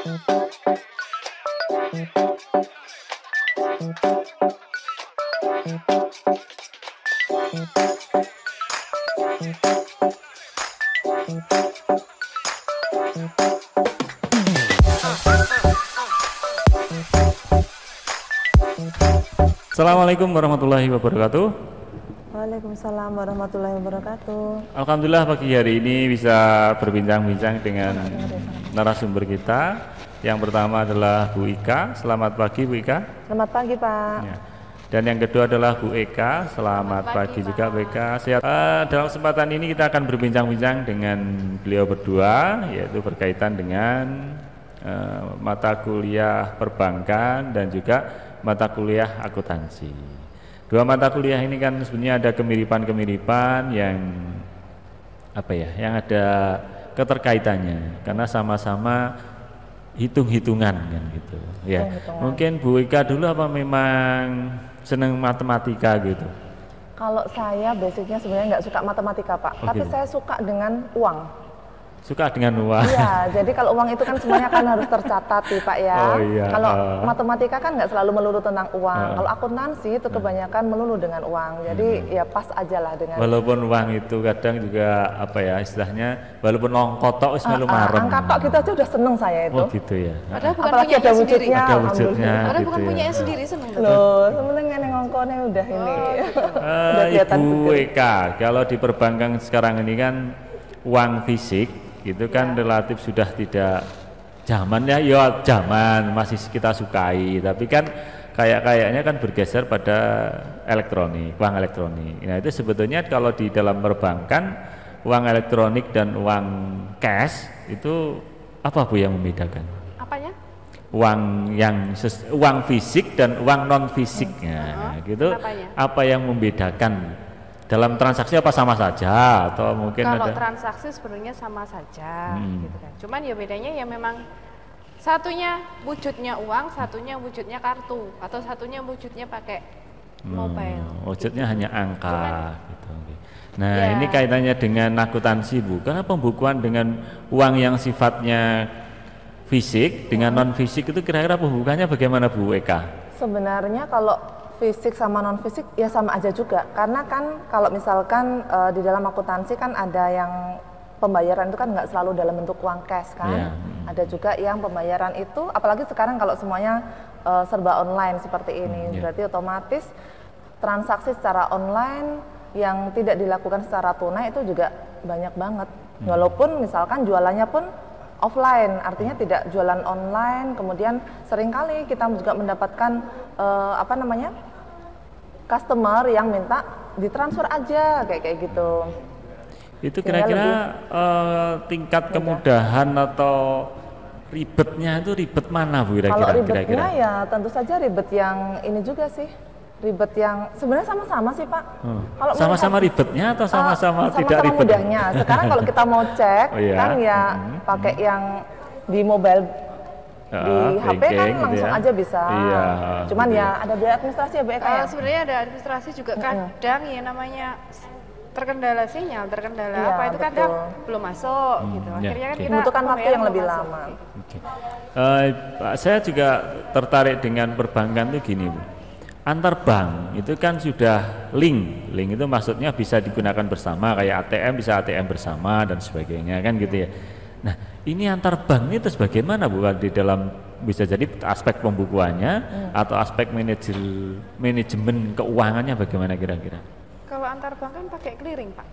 Assalamualaikum warahmatullahi wabarakatuh. Waalaikumsalam warahmatullahi wabarakatuh. Alhamdulillah pagi hari ini bisa berbincang-bincang dengan narasumber kita. Yang pertama adalah Bu Ika. Selamat pagi Bu Ika. Selamat pagi Pak. Ya. Dan yang kedua adalah Bu Eka. Selamat pagi juga Bu Eka. Dalam kesempatan ini kita akan berbincang-bincang dengan beliau berdua, yaitu berkaitan dengan mata kuliah perbankan dan juga mata kuliah akuntansi. Dua mata kuliah ini kan sebenarnya ada kemiripan-kemiripan yang yang ada keterkaitannya karena sama-sama hitung-hitungan kan gitu. Ya. Mungkin Bu Ika dulu apa memang senang matematika gitu? Kalau saya basicnya sebenarnya nggak suka matematika Pak, tapi gitu. saya suka dengan uang. Suka dengan uang. Iya, jadi kalau uang itu kan semuanya kan harus tercatat nih Pak ya. Oh, iya. Kalau matematika kan nggak selalu melulu tentang uang. Kalau akuntansi itu kebanyakan melulu dengan uang. Jadi ya pas aja lah dengan. Walaupun uang itu kadang juga istilahnya, walaupun ongkotok melu marem. Angka tok kita aja udah seneng saya itu. Oh gitu ya. Padahal bukan apalagi ada wujudnya. Ada wujudnya. Padahal gitu bukan ya. punyanya sendiri seneng. Loh, sebenarnya yang ngongkone udah ini. Udah kelihatan Ibu seger. Eka, kalau di perbankan sekarang ini kan uang fisik itu kan relatif sudah tidak zamannya ya zaman masih kita sukai, tapi kan kayaknya kan bergeser pada elektronik, uang elektronik. Nah itu sebetulnya kalau di dalam perbankan uang elektronik dan uang cash itu apa Bu yang membedakan? Apanya? Uang fisik dan uang non fisiknya gitu. Apanya? Apa yang membedakan dalam transaksi, apa sama saja atau mungkin kalau ada transaksi sebenarnya sama saja gitu kan. Cuman ya bedanya ya memang satunya wujudnya uang, satunya wujudnya kartu, atau satunya wujudnya pakai mobile. Wujudnya hanya angka gitu. Nah, Ya. ini kaitannya dengan akuntansi Bu. Karena pembukuan dengan uang yang sifatnya fisik dengan non fisik itu kira-kira pembukuannya bagaimana Bu Eka? Sebenarnya kalau fisik sama non fisik ya sama aja juga, karena kan kalau misalkan di dalam akuntansi kan ada yang pembayaran itu kan nggak selalu dalam bentuk uang cash kan, ada juga yang pembayaran itu apalagi sekarang kalau semuanya serba online seperti ini, berarti otomatis transaksi secara online yang tidak dilakukan secara tunai itu juga banyak banget, walaupun misalkan jualannya pun offline, artinya tidak jualan online. Kemudian seringkali kita juga mendapatkan customer yang minta ditransfer aja kayak gitu. Itu kira-kira tingkat kemudahan atau ribetnya itu ribet mana Bu Kalau kira-kira? ribetnya ya tentu saja ribet yang ini juga sih, ribet yang sebenarnya sama-sama sih Pak. Kalau sama-sama ribetnya atau sama-sama tidak ribet? mudahnya. Sekarang kalau kita mau cek kan ya pakai yang di mobile di HP kan langsung aja bisa. Iya, Cuman ya ada biaya administrasi ya Bu Eka ya. Sebenarnya ada administrasi juga kadang ya namanya terkendala sinyal, terkendala apa itu kadang belum masuk gitu. Akhirnya kan kita membutuhkan waktu yang lebih masuk. lama. Saya juga tertarik dengan perbankan itu gini Bu. Antar bank itu kan sudah link itu maksudnya bisa digunakan bersama, kayak ATM bisa ATM bersama dan sebagainya kan gitu ya. Nah ini antar bank ini terus bagaimana Bu di dalam bisa jadi aspek pembukuannya atau aspek manajemen keuangannya bagaimana kira-kira? Kalau antar bank kan pakai clearing Pak.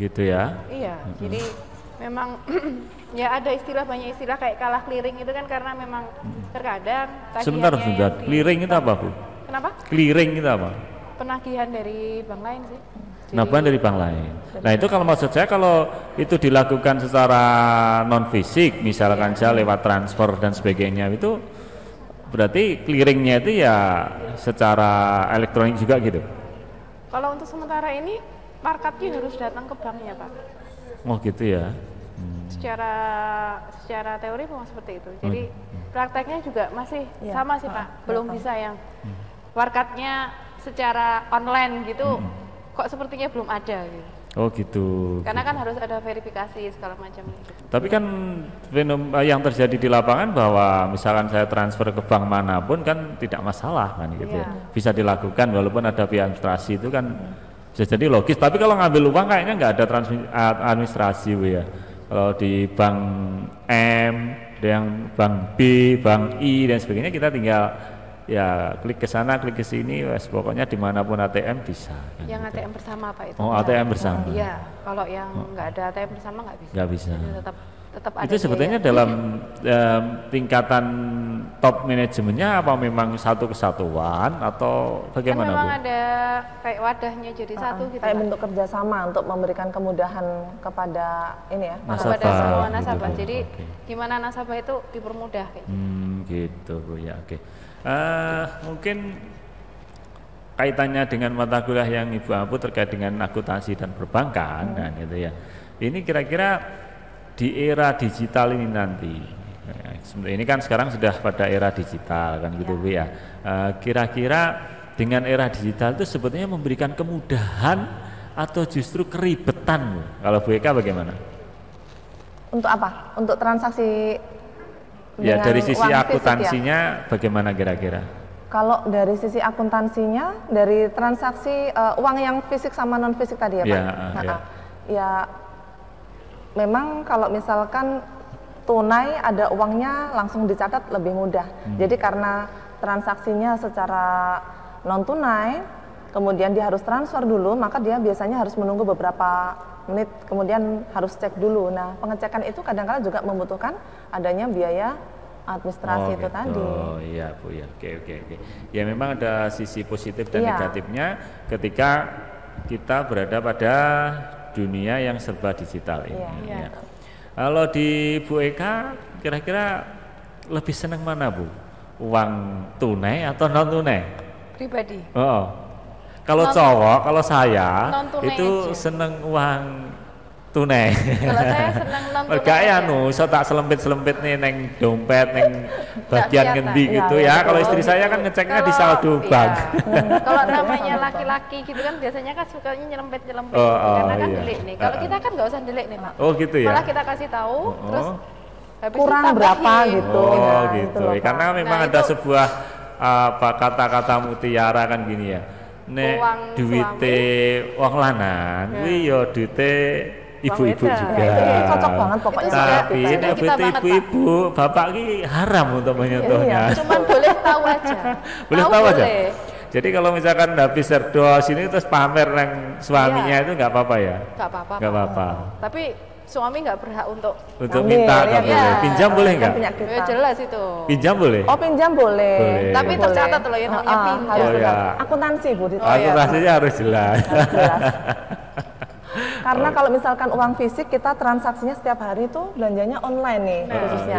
Gitu ya? Iya, jadi memang ya ada banyak istilah kayak kalah clearing itu kan karena memang terkadang Sebentar, clearing itu apa Bu? Kenapa? Clearing itu apa? Penagihan dari bank lain sih. Penambahan dari bank lain. Nah itu kalau maksud saya kalau itu dilakukan secara non fisik, misalkan saya lewat transfer dan sebagainya, itu berarti clearingnya itu ya secara elektronik juga gitu. Kalau untuk sementara ini marketnya harus datang ke banknya Pak. Oh gitu ya. Secara teori memang seperti itu. Jadi prakteknya juga masih sama sih Pak. Belum bisa yang marketnya secara online gitu. Kok sepertinya belum ada gitu. Oh gitu. Karena kan harus ada verifikasi segala macam gitu. Tapi kan yang terjadi di lapangan bahwa misalkan saya transfer ke bank manapun kan tidak masalah kan gitu ya. Bisa dilakukan walaupun ada biaya administrasi itu kan bisa jadi logis. Tapi kalau ngambil uang kayaknya nggak ada administrasi Bu ya. Kalau di bank M, yang bank B, bank I dan sebagainya kita tinggal ya klik ke sana, klik ke sini, pokoknya dimanapun ATM bisa. Kan Yang gitu. ATM bersama Pak itu. Oh ATM bersama. Iya, kalau yang nggak ada ATM bersama nggak bisa. Nggak bisa. Jadi tetap ada. Itu sebetulnya dalam tingkatan top manajemennya apa memang satu kesatuan atau bagaimana Kan memang Bu? ada kayak wadahnya jadi satu gitu. Kayak Pak. bentuk kerjasama untuk memberikan kemudahan kepada ini ya. Nasabah, Kepada semua gitu, nasabah. Bu. Jadi Oke. gimana nasabah itu dipermudah kayak. Gitu Bu ya, oke. Mungkin kaitannya dengan mata kuliah yang Ibu ampu terkait dengan akuntansi dan perbankan kan gitu ya. Ini kira-kira di era digital ini nanti, ini kan sekarang sudah pada era digital kan gitu Bu ya. Kira-kira dengan era digital itu sebetulnya memberikan kemudahan atau justru keribetan Bu? Kalau Bu Eka bagaimana? Untuk apa? Untuk transaksi Ya dengan dari sisi uang fisik akuntansinya bagaimana kira-kira? Kalau dari sisi akuntansinya, dari transaksi uang yang fisik sama non fisik tadi ya Pak? Ya memang kalau misalkan tunai ada uangnya langsung dicatat lebih mudah. Jadi karena transaksinya secara non tunai, kemudian dia harus transfer dulu, maka dia biasanya harus menunggu beberapa menit, kemudian harus cek dulu. Nah, pengecekan itu kadang-kadang juga membutuhkan adanya biaya administrasi itu gitu. tadi. Iya Bu ya, oke. Ya memang ada sisi positif dan negatifnya ketika kita berada pada dunia yang serba digital ini. Ya. Kalau di Bu Eka, kira-kira lebih senang mana Bu? Uang tunai atau non tunai? Pribadi. Kalau cowok, kalau saya itu aja. seneng uang tunai. Kalau saya senang non tunai. Kayak so tak selempit nih neng dompet neng bagian ngendi gitu ya. Kalau istri saya kan ngeceknya di saldo bank. Kalau namanya laki-laki gitu kan biasanya kan sukanya nyelempet karena kan delik nih. Kalau kita kan nggak usah delik nih Pak. Oh gitu ya. Malah kita kasih tahu terus habis kurang itu berapa gitu. Oh gitu. Karena memang ada sebuah kata-kata mutiara kan gini ya. Nek duwite wong lanang kuwi ya duwite ibu-ibu juga. Itu cocok banget pokoknya. Tapi nek duwite ibu-ibu, bapak ki haram untuk menyentuhnya. Cuman boleh tahu aja. Boleh tahu aja. Jadi kalau misalkan habis serdos ini terus pamer nang suaminya itu nggak apa-apa ya? Nggak apa-apa. Nggak apa-apa. Tapi suami nggak berhak untuk minta nggak boleh. Pinjam boleh nggak? Ya jelas itu. Pinjam boleh? Oh pinjam boleh. Tapi tercatat loh ya namanya pinjam. Harus akuntansi Bu. Akuntansinya harus jelas. Karena kalau misalkan uang fisik kita transaksinya setiap hari tuh belanjanya online nih khususnya.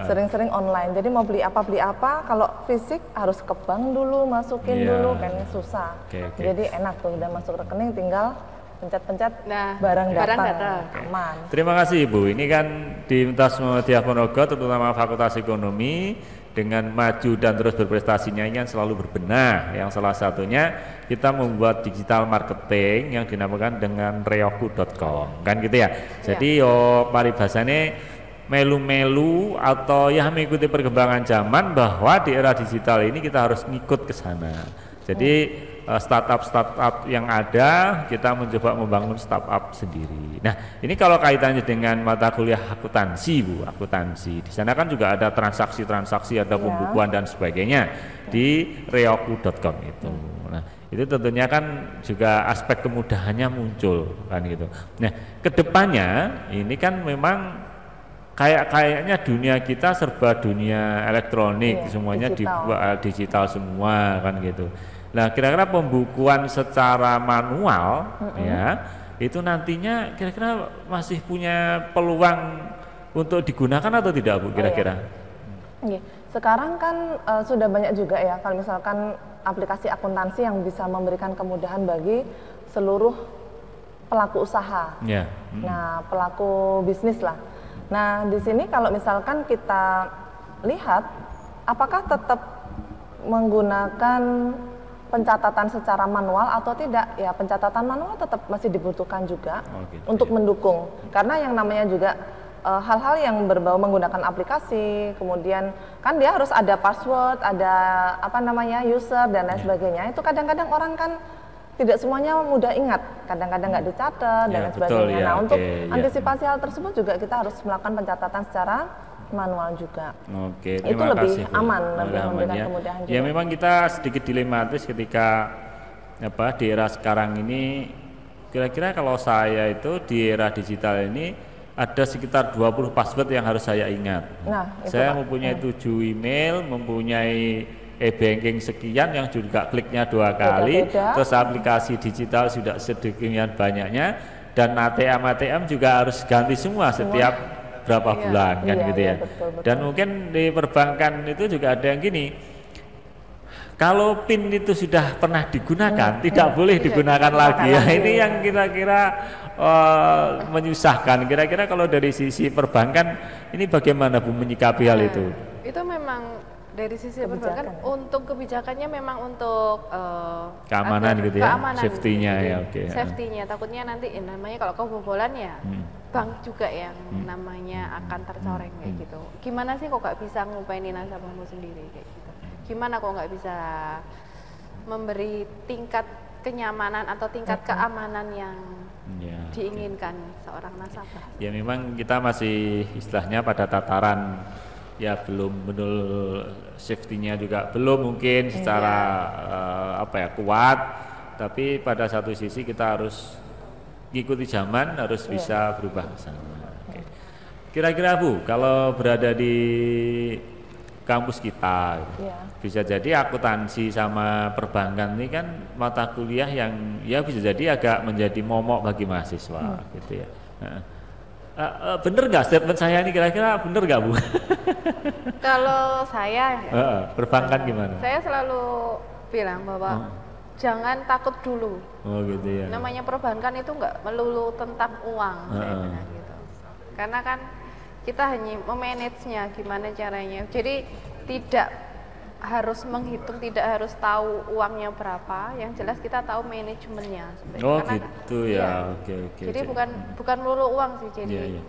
Sering-sering online. Jadi mau beli apa, kalau fisik harus ke bank dulu, masukin dulu kan susah. Jadi enak tuh udah masuk rekening tinggal pencet-pencet barang datang. Aman. Terima kasih Ibu. Ini kan di Universitas Muhammadiyah Ponorogo terutama Fakultas Ekonomi dengan maju dan terus berprestasinya ini kan selalu berbenah. Yang salah satunya kita membuat digital marketing yang dinamakan dengan reoku.com kan gitu ya. Jadi yo paribasane melu-melu atau ya mengikuti perkembangan zaman bahwa di era digital ini kita harus ngikut ke sana. Jadi startup yang ada kita mencoba membangun startup sendiri. Nah ini kalau kaitannya dengan mata kuliah akuntansi Bu, akuntansi di sana kan juga ada transaksi-transaksi, ada pembukuan dan sebagainya di reoku.com itu. Nah itu tentunya kan juga aspek kemudahannya muncul kan gitu. Nah kedepannya ini kan memang kayaknya dunia kita serba dunia elektronik, semuanya digital semua kan gitu. Nah kira-kira pembukuan secara manual ya itu nantinya kira-kira masih punya peluang untuk digunakan atau tidak Bu kira-kira? Sekarang kan sudah banyak juga ya kalau misalkan aplikasi akuntansi yang bisa memberikan kemudahan bagi seluruh pelaku usaha. Nah pelaku bisnis lah. Nah di sini kalau misalkan kita lihat apakah tetap menggunakan pencatatan secara manual atau tidak, ya pencatatan manual tetap masih dibutuhkan juga gitu, untuk mendukung. Karena yang namanya juga hal-hal yang berbau menggunakan aplikasi, kemudian kan dia harus ada password, ada apa namanya user dan lain sebagainya. Itu kadang-kadang orang kan tidak semuanya mudah ingat, kadang-kadang nggak dicatat dan lain sebagainya. Nah, untuk antisipasi hal tersebut juga kita harus melakukan pencatatan secara manual juga. Oke, itu lebih kasih, aman, lebih memberikan kemudahan juga. Ya memang kita sedikit dilematis ketika di era sekarang ini. Kira-kira kalau saya itu di era digital ini ada sekitar 20 password yang harus saya ingat. Nah, saya mempunyai 7 email, mempunyai e-banking sekian yang juga kliknya 2 kali, terus aplikasi digital sudah sedemikian banyaknya, dan ATM juga harus ganti semua setiap berapa bulan kan gitu ya. Betul. Dan mungkin di perbankan itu juga ada yang gini, kalau PIN itu sudah pernah digunakan tidak boleh digunakan lagi ya. Ini yang kira-kira menyusahkan. Kira-kira kalau dari sisi perbankan ini bagaimana Bu menyikapi hal itu? Itu memang dari sisi perbankan untuk kebijakannya memang untuk keamanan gitu ya, safety-nya ya. Safety-nya, takutnya nanti namanya kalau kebobolan ya bank juga yang namanya akan tercoreng kayak gitu. Gimana sih kok nggak bisa ngupaini nasabahmu sendiri kayak gitu? Gimana kok nggak bisa memberi tingkat kenyamanan atau tingkat keamanan yang diinginkan seorang nasabah? Ya memang kita masih istilahnya pada tataran ya belum betul, safety-nya juga belum mungkin secara kuat, tapi pada satu sisi kita harus ngikuti zaman, harus bisa berubah ke sana. Kira-kira Bu, kalau berada di kampus kita, bisa jadi akuntansi sama perbankan ini kan mata kuliah yang ya bisa jadi agak menjadi momok bagi mahasiswa gitu ya. Bener nggak statement saya ini, kira-kira bener nggak Bu? Kalau saya perbankan gimana? Saya selalu bilang bahwa jangan takut dulu. Oh gitu ya. Namanya perbankan itu nggak melulu tentang uang, saya bilang gitu. Karena kan kita hanya memanage-nya gimana caranya. Jadi tidak harus menghitung, tidak harus tahu uangnya berapa. Yang jelas kita tahu manajemennya. Oh karena, gitu ya. Oke. Jadi bukan melulu uang sih. Jadi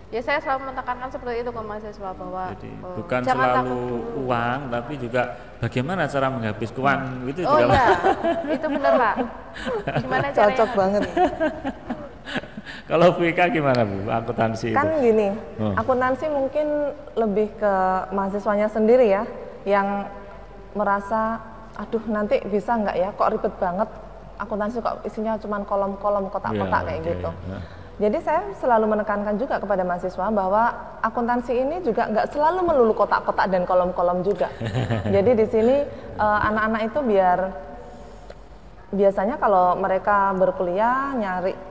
ya saya selalu menekankan seperti itu ke mahasiswa bahwa jadi, bukan selalu uang, tapi juga bagaimana cara menghabis uang itu juga. Iya, itu benar Pak. Gimana caranya? Cocok banget. Kalau VK gimana Bu, akuntansi kan itu? Gini, akuntansi mungkin lebih ke mahasiswanya sendiri ya, yang merasa, aduh nanti bisa nggak ya, kok ribet banget, akuntansi kok isinya cuma kolom-kolom, kotak-kotak kayak gitu. Jadi saya selalu menekankan juga kepada mahasiswa bahwa akuntansi ini juga nggak selalu melulu kotak-kotak dan kolom-kolom juga. Jadi di sini anak-anak itu biasanya kalau mereka berkuliah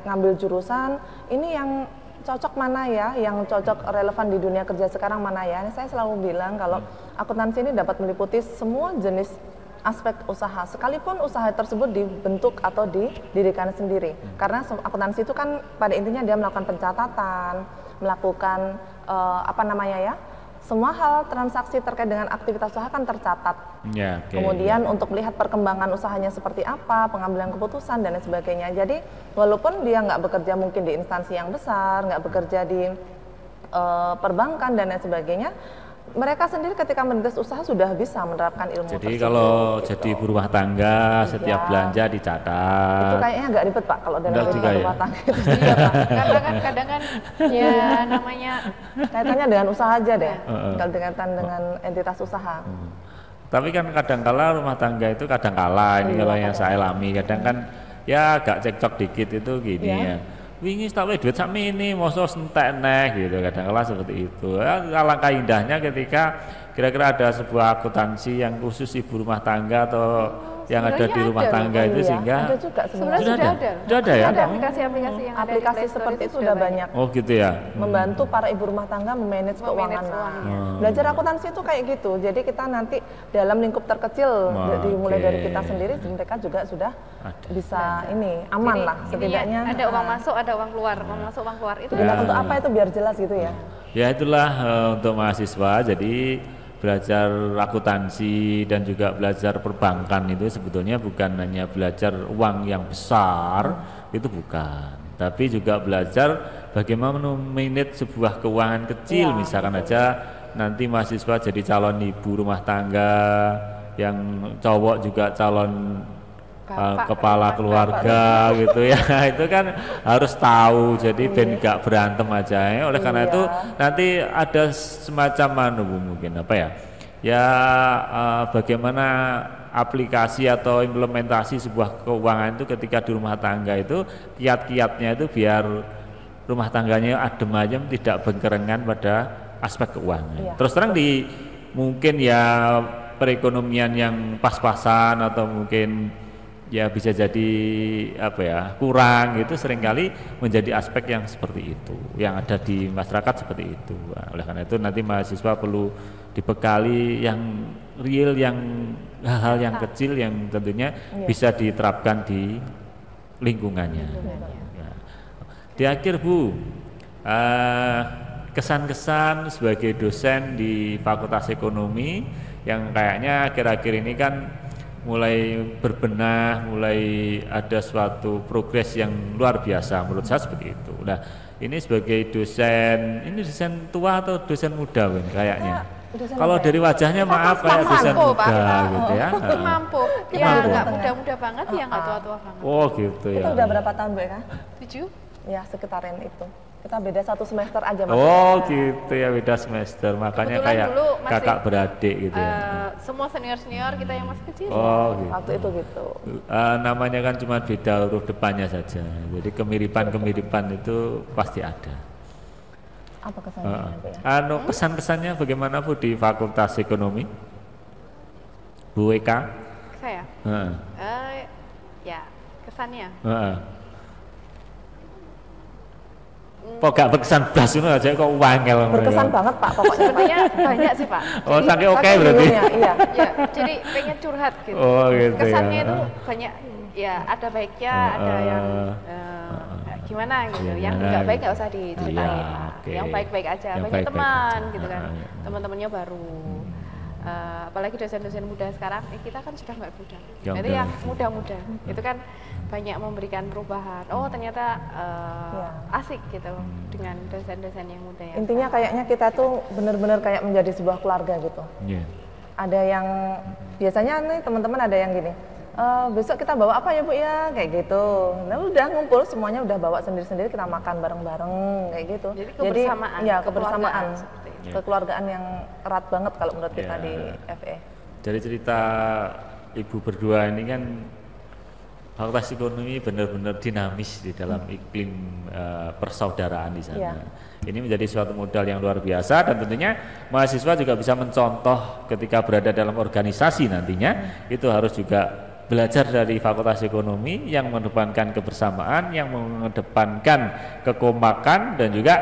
ngambil jurusan ini yang cocok mana ya, yang cocok relevan di dunia kerja sekarang mana ya. Saya selalu bilang kalau akuntansi ini dapat meliputi semua jenis aspek usaha, sekalipun usaha tersebut dibentuk atau didirikan sendiri. Karena akuntansi itu kan pada intinya dia melakukan pencatatan, melakukan semua hal transaksi terkait dengan aktivitas usaha kan tercatat. Kemudian untuk melihat perkembangan usahanya seperti apa, pengambilan keputusan dan lain sebagainya. Jadi walaupun dia nggak bekerja mungkin di instansi yang besar, nggak bekerja di perbankan dan lain sebagainya, mereka sendiri ketika merintis usaha sudah bisa menerapkan ilmu jadi tersebut. Kalau jadi ibu rumah tangga setiap belanja dicatat. Itu kayaknya agak ribet Pak kalau dalam rumah tangga itu. Iya Pak. Karena kan kadang kan ya namanya kaitannya dengan usaha aja deh. Kalau dekatan dengan entitas usaha. Tapi kan kadang-kala rumah tangga itu kadang-kala ini kalau yang saya alami kadang kan ya agak cekcok dikit itu gini ya. Wingi tak duit sami ini mosok entek neh gitu, kadang-kala seperti itu. Alangkah indahnya ketika kira-kira ada sebuah akuntansi yang khusus ibu rumah tangga atau yang ada di rumah tangga itu sehingga ada juga sebenarnya sudah ada ya. Ada aplikasi-aplikasi yang aplikasi seperti itu sudah banyak. Oh gitu ya. Membantu para ibu rumah tangga memanage keuangan. Belajar akuntansi itu kayak gitu. Jadi kita nanti dalam lingkup terkecil dimulai dari kita sendiri, mereka juga sudah bisa aman. Jadi, lah setidaknya. Ada uang masuk, ada uang keluar, uang masuk, uang keluar itu. Untuk apa itu biar jelas gitu ya. Ya itulah untuk mahasiswa. Jadi belajar akuntansi dan juga belajar perbankan itu sebetulnya bukan hanya belajar uang yang besar, itu bukan, tapi juga belajar bagaimana manage sebuah keuangan kecil. Misalkan aja nanti mahasiswa jadi calon ibu rumah tangga, yang cowok juga calon kepala keluarga gitu ya, itu kan harus tahu, jadi ben gak berantem aja ya. Oleh karena itu nanti ada semacam mungkin apa ya bagaimana aplikasi atau implementasi sebuah keuangan itu ketika di rumah tangga itu, kiat-kiatnya itu biar rumah tangganya adem aja, tidak berkerengan pada aspek keuangan. Terus terang mungkin ya perekonomian yang pas-pasan atau mungkin ya bisa jadi kurang, itu seringkali menjadi aspek yang seperti itu yang ada di masyarakat seperti itu. Nah, oleh karena itu nanti mahasiswa perlu dibekali yang real, yang hal-hal yang kecil yang tentunya bisa diterapkan di lingkungannya. Ya. Di akhir Bu, kesan-kesan sebagai dosen di Fakultas Ekonomi yang kayaknya akhir-akhir ini kan mulai berbenah, mulai ada suatu progres yang luar biasa menurut saya seperti itu. Nah, ini sebagai dosen, ini dosen tua atau dosen muda Ben kayaknya? Kalau dari wajahnya maaf kayak dosen muda gitu ya. Mampu, ya nggak muda-muda banget, ya nggak tua-tua banget. Oh gitu ya. Itu udah berapa tahun Bu Eka? 7? Ya sekitaran itu. Kita beda 1 semester aja Mas. Oh gitu ya, beda semester, makanya kebetulan kayak dulu masih, kakak beradik gitu ya. Semua senior-senior kita yang masih kecil. Oh gitu. Waktu itu gitu. Namanya kan cuma beda huruf depannya saja, jadi kemiripan-kemiripan itu pasti ada. Apa kesannya ya? Kesan-kesannya bagaimana Bu di Fakultas Ekonomi, Bu Eka? Saya? Ya kesannya. Kok gak berkesan blas ngono aja kok wangel. Berkesan banget Pak, pokoknya sebenarnya banyak sih Pak. Oh, saking oke berarti. Iya. Ya, jadi pengen curhat gitu. Oh, gitu. Kesannya ya. itu banyak, ya ada baiknya, ada yang gimana gitu. Yang enggak baik enggak usah diceritain Pak. Yang baik-baik aja. Yang banyak baik-baik teman aja. gitu kan. Teman-temannya baru. Apalagi dosen-dosen muda sekarang, kita kan sudah nggak muda. Jadi yang muda-muda itu kan banyak memberikan perubahan. Oh ternyata asik gitu dengan dosen-dosen yang muda ya. Intinya kayaknya kita tuh benar-benar kayak menjadi sebuah keluarga gitu. Ada yang biasanya nih teman-teman ada yang gini, besok kita bawa apa ya Bu ya, kayak gitu. Nah udah ngumpul semuanya udah bawa sendiri-sendiri, kita makan bareng-bareng kayak gitu. Jadi kebersamaan. Jadi, ya kebersamaan, kekeluargaan yang erat banget kalau menurut kita di FE. Dari cerita Ibu berdua ini kan Fakultas Ekonomi benar-benar dinamis di dalam iklim persaudaraan di sana. Ini menjadi suatu modal yang luar biasa dan tentunya mahasiswa juga bisa mencontoh ketika berada dalam organisasi nantinya itu harus juga belajar dari Fakultas Ekonomi yang mengedepankan kebersamaan, yang mengedepankan kekompakan dan juga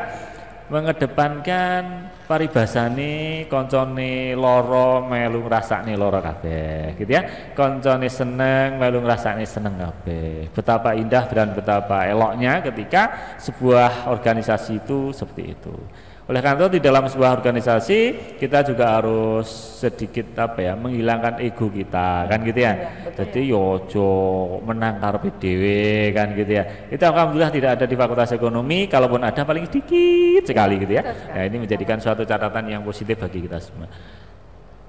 mengedepankan paribasane koncone loro melu ngrasakne loro kabeh gitu ya. Koncone seneng melu ngrasakne seneng kabeh. Betapa indah dan betapa eloknya ketika sebuah organisasi itu seperti itu. Oleh karena itu di dalam sebuah organisasi kita juga harus sedikit menghilangkan ego kita kan gitu ya. Jadi yojo menang karepe dhewe kan gitu ya. Itu alhamdulillah tidak ada di Fakultas Ekonomi, kalaupun ada paling sedikit sekali gitu ya. Nah, ini menjadikan suatu catatan yang positif bagi kita semua.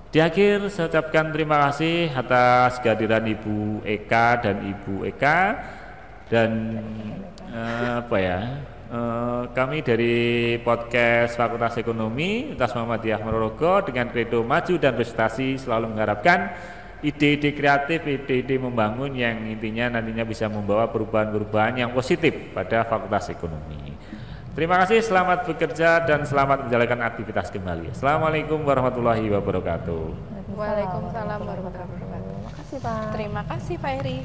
Di akhir saya ucapkan terima kasih atas kehadiran Ibu Eka dan Ibu Eka dan kami dari podcast Fakultas Ekonomi Universitas Muhammadiyah Ponorogo dengan kredo maju dan prestasi selalu mengharapkan ide-ide kreatif, ide-ide membangun yang intinya nantinya bisa membawa perubahan-perubahan yang positif pada Fakultas Ekonomi. Terima kasih, selamat bekerja dan selamat menjalankan aktivitas kembali. Assalamualaikum warahmatullahi wabarakatuh. Waalaikumsalam warahmatullahi wabarakatuh. Terima kasih Pak. Terima kasih Pak Eri.